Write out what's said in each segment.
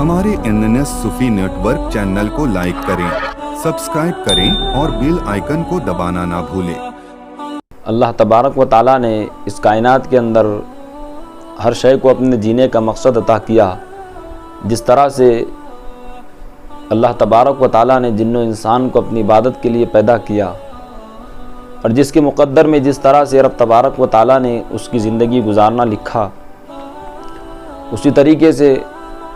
हमारे NNS सूफी network channel को like करें, सब्सक्राइब करें और बेल आइकन को दबाना ना भूलें। अल्लाह तबारक व ताला ने इस कायनात के अंदर हर शय को अपने जीने का मकसद अता किया। जिस तरह से अल्लाह तबारक व ताला ने जिन्नो इंसान को अपनी इबादत के लिए पैदा किया और जिसके मुक़द्दर में जिस तरह से रब तबारक व ताला ने उसकी ज़िंदगी गुजारना लिखा, उसी तरीके से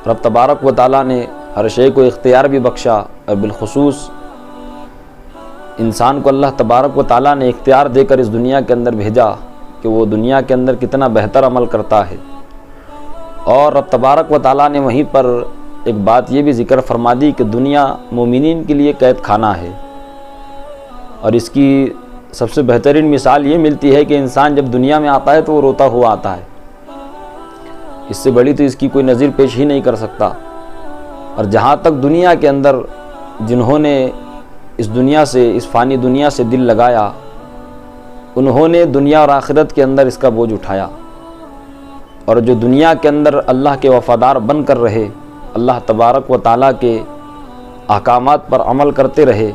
रब तबारक व ताला ने हर शय को इख्तियार भी बख्शा और बिलखुसूस इंसान को अल्लाह तबारक व ताला ने इख्तियार देकर इस दुनिया के अंदर भेजा कि वो दुनिया के अंदर कितना बेहतर अमल करता है। और रब तबारक व ताला ने वहीं पर एक बात ये भी ज़िक्र फरमा दी कि दुनिया मोमिनीन के लिए कैद खाना है। और इसकी सबसे बेहतरीन मिसाल ये मिलती है कि इंसान जब दुनिया में आता है तो वो रोता हुआ आता है। इससे बड़ी तो इसकी कोई नज़ीर पेश ही नहीं कर सकता। और जहाँ तक दुनिया के अंदर जिन्होंने इस दुनिया से, इस फ़ानी दुनिया से दिल लगाया, उन्होंने दुनिया और आखिरत के अंदर इसका बोझ उठाया। और जो दुनिया के अंदर अल्लाह के वफ़ादार बन कर रहे, अल्लाह तबारक व ताला के अहकामात पर अमल करते रहे,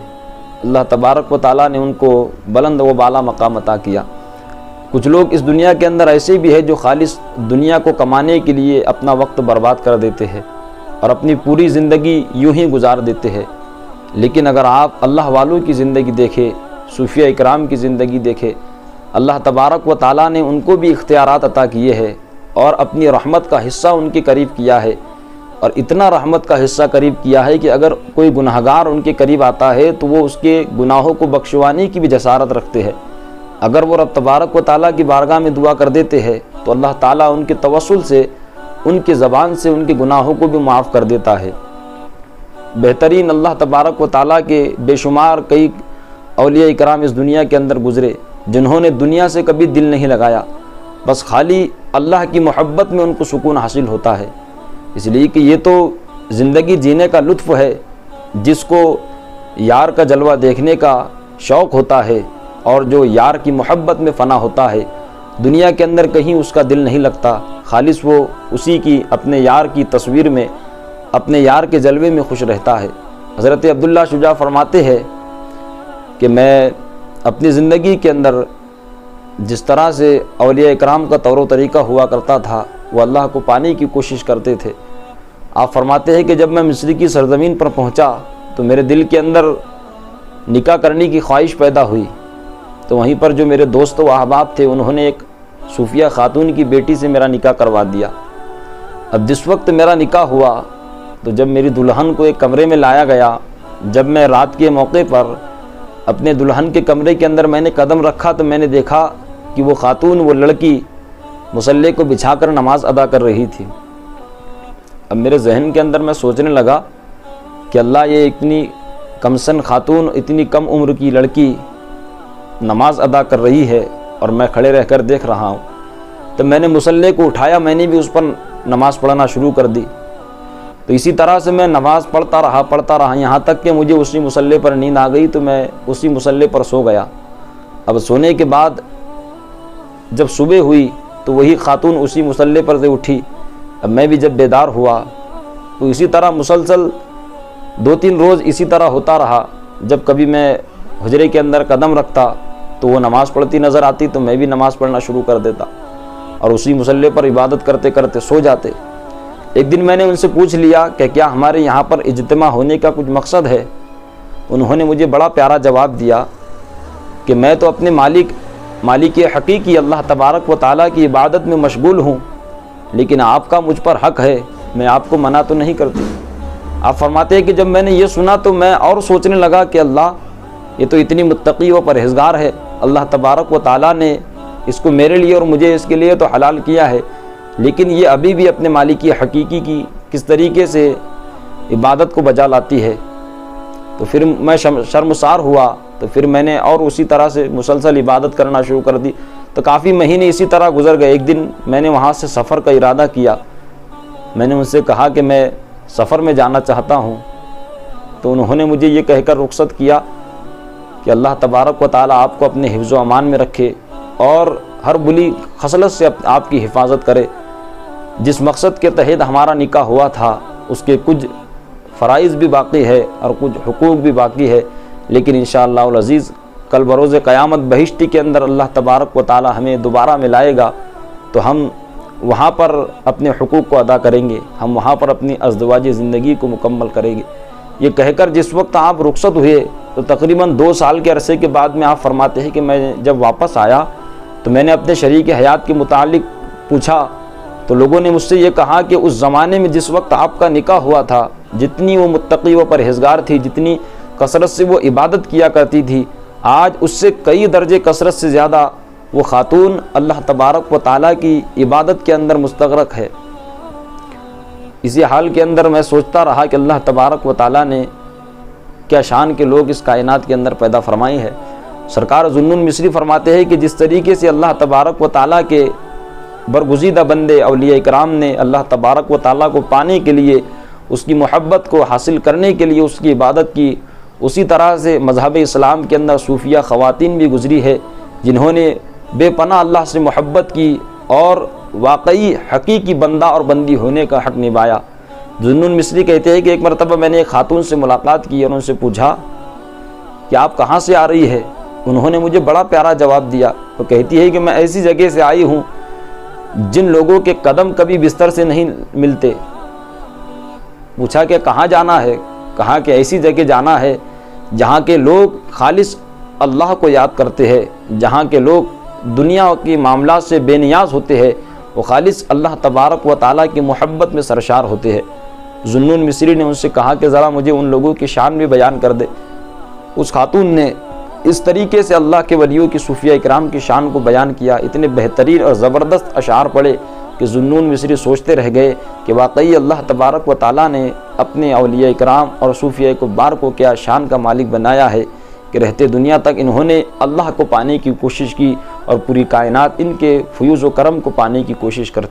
अल्लाह तबारक व ताला ने उनको बुलंद व बाला मकाम अता किया। कुछ लोग इस दुनिया के अंदर ऐसे भी है जो खालिस दुनिया को कमाने के लिए अपना वक्त बर्बाद कर देते हैं और अपनी पूरी ज़िंदगी यूं ही गुजार देते हैं। लेकिन अगर आप अल्लाह वालों की ज़िंदगी देखें, सूफिया इकराम की ज़िंदगी देखें, अल्लाह तबारक व ताला ने उनको भी इख्तियारात अता किए हैं और अपनी रहमत का हिस्सा उनके करीब किया है। और इतना रहमत का हिस्सा करीब किया है कि अगर कोई गुनाहगार उनके करीब आता है तो वो उसके गुनाहों को बख्शवाने की भी जसारत रखते हैं। अगर वो रब तबारक व ताला की बारगाह में दुआ कर देते हैं तो अल्लाह ताला उनके तवस्सुल से, उनके ज़बान से उनके गुनाहों को भी माफ़ कर देता है। बेहतरीन अल्लाह तबारक व ताला के बेशुमार कई औलिया इकराम इस दुनिया के अंदर गुज़रे जिन्होंने दुनिया से कभी दिल नहीं लगाया, बस खाली अल्लाह की मोहब्बत में उनको सुकून हासिल होता है। इसलिए कि ये तो ज़िंदगी जीने का लुत्फ़ है। जिसको यार का जलवा देखने का शौक़ होता है और जो यार की मोहब्बत में फ़ना होता है, दुनिया के अंदर कहीं उसका दिल नहीं लगता, खालिस वो उसी की अपने यार की तस्वीर में, अपने यार के जलवे में खुश रहता है। हज़रत अब्दुल्ला शुजा फरमाते हैं कि मैं अपनी ज़िंदगी के अंदर जिस तरह से औलिया इकराम का तौर तरीक़ा हुआ करता था, वो अल्लाह को पाने की कोशिश करते थे। आप फरमाते हैं कि जब मैं मिस्र की सरज़मीन पर पहुंचा तो मेरे दिल के अंदर निकाह करने की ख्वाहिश पैदा हुई। तो वहीं पर जो मेरे दोस्त व अहबाब थे, उन्होंने एक सूफिया खातून की बेटी से मेरा निकाह करवा दिया। अब जिस वक्त मेरा निकाह हुआ तो जब मेरी दुल्हन को एक कमरे में लाया गया, जब मैं रात के मौके पर अपने दुल्हन के कमरे के अंदर मैंने कदम रखा तो मैंने देखा कि वो खातून, वो लड़की मुसल्ले को बिछाकर नमाज अदा कर रही थी। अब मेरे जहन के अंदर मैं सोचने लगा कि अल्लाह, ये इतनी कमसन खातून, इतनी कम उम्र की लड़की नमाज अदा कर रही है और मैं खड़े रहकर देख रहा हूँ। तो मैंने मुसल्ले को उठाया, मैंने भी उस पर नमाज़ पढ़ना शुरू कर दी। तो इसी तरह से मैं नमाज़ पढ़ता रहा यहाँ तक कि मुझे उसी मुसल्ले पर नींद आ गई। तो मैं उसी मुसल्ले पर सो गया। अब सोने के बाद जब सुबह हुई तो वही खातून उसी मुसल्ले पर से उठी। अब मैं भी जब बेदार हुआ तो इसी तरह मुसलसल 2-3 रोज़ इसी तरह होता रहा। जब कभी मैं हुजरे के अंदर कदम रखता तो वो नमाज़ पढ़ती नज़र आती, तो मैं भी नमाज़ पढ़ना शुरू कर देता और उसी मुसल्ले पर इबादत करते करते सो जाते। एक दिन मैंने उनसे पूछ लिया कि क्या हमारे यहाँ पर इज्तिमा होने का कुछ मकसद है। उन्होंने मुझे बड़ा प्यारा जवाब दिया कि मैं तो अपने मालिक हकीकी अल्लाह तबारक व ताला की इबादत में मशगूल हूँ, लेकिन आपका मुझ पर हक़ है, मैं आपको मना तो नहीं करती। आप फरमाते हैं कि जब मैंने ये सुना तो मैं और सोचने लगा कि अल्लाह, ये तो इतनी मुत्तकी व परहेज़गार है, अल्लाह तबारक व ताला ने इसको मेरे लिए और मुझे इसके लिए तो हलाल किया है, लेकिन ये अभी भी अपने मालिक हकीकी की किस तरीके से इबादत को बजा लाती है। तो फिर मैं शर्मसार हुआ। तो फिर मैंने और उसी तरह से मुसलसल इबादत करना शुरू कर दी। तो काफ़ी महीने इसी तरह गुजर गए। एक दिन मैंने वहाँ से सफ़र का इरादा किया। मैंने उनसे कहा कि मैं सफ़र में जाना चाहता हूँ। तो उन्होंने मुझे ये कहकर रुखसत किया कि अल्लाह तबारक व ताला आपको अपने हिफ्ज़ व अमान में रखे और हर बुरी खसलत से आपकी हिफाजत करे। जिस मकसद के तहत हमारा निकाह हुआ था اس کے کچھ فرائض بھی باقی ہے اور کچھ حقوق بھی باقی ہے، لیکن انشاءاللہ العزیز کل بروز قیامت بہشتی کے اندر اللہ تبارک و تعالی ہمیں دوبارہ ملائے گا، تو ہم وہاں پر اپنے حقوق کو ادا کریں گے، ہم وہاں پر اپنی ازدواجی زندگی کو مکمل کریں گے۔ یہ کہہ کر جس وقت آپ رخصت ہوئے تو تقریباً 2 سال کے عرصے کے بعد میں آپ فرماتے ہیں کہ میں جب واپس آیا تو میں نے اپنے شریک حیات کے متعلق پوچھا تو لوگوں نے مجھ سے یہ کہا کہ اس زمانے میں جس وقت آپ کا نکاح ہوا تھا، جتنی وہ متقی و پرہیزگار تھی، جتنی کثرت سے وہ عبادت کیا کرتی تھی، آج اس سے کئی درجے کثرت سے زیادہ وہ خاتون اللہ تبارک و تعالیٰ کی عبادت کے اندر مستغرق ہے۔ اسی حال کے اندر میں سوچتا رہا کہ اللہ تبارک و تعالیٰ نے کیا شان کے لوگ اس کائنات کے اندر پیدا فرمائی ہے۔ سرکار ذوالنون مصری فرماتے ہیں کہ جس طریقے سے اللہ تبارک و تعالیٰ کے برگزیدہ بندے اولیاء اکرام نے اللہ تبارک و تعالیٰ کو پانے کے لیے، اس کی محبت کو حاصل کرنے کے لیے اس کی عبادت کی، اسی طرح سے مذہب اسلام کے اندر صوفیہ خواتین بھی گزری ہے جنہوں نے بے پناہ اللہ سے محبت کی اور واقعی حقیقی بندہ اور بندی ہونے کا حق نبھایا۔ ذوالنون مصری کہتے ہیں کہ ایک مرتبہ میں نے ایک خاتون سے ملاقات کی اور ان سے پوچھا کہ آپ کہاں سے آ رہی ہے؟ انہوں نے مجھے بڑا پیارا جواب دیا۔ وہ کہتی ہے کہ میں ایسی جگہ سے آئی ہوں جن لوگوں کے قدم کبھی بستر سے نہیں ملتے۔ پوچھا کہ کہاں جانا ہے؟ کہا کہ ایسی جگہ جانا ہے جہاں کے لوگ خالص اللہ کو یاد کرتے ہیں، جہاں کے لوگ دنیا کی معاملات سے بے نیاز ہوتے ہیں، وہ خالص اللہ تبارک و تعالیٰ کی محبت میں سرشار ہوتے ہیں۔ ذوالنون مصری نے ان سے کہا کہ ذرا مجھے ان لوگوں کی شان بھی بیان کر دے۔ اس خاتون نے اس طریقے سے اللہ کے ولیوں کی صوفیہ اکرام کی شان کو بیان کیا، اتنے بہترین اور زبردست اشعار پڑھے کہ ذوالنون مصری سوچتے رہ گئے کہ واقعی اللہ تبارک و تعالیٰ نے اپنے اولیاء اکرام اور صوفیہ کبار کو کیا شان کا مالک بنایا ہے کہ رہتے دنیا تک انہوں نے اللہ کو پانے کی کوشش کی اور پوری کائنات ان کے فیوز و کرم کو پانے کی کوشش کرتی۔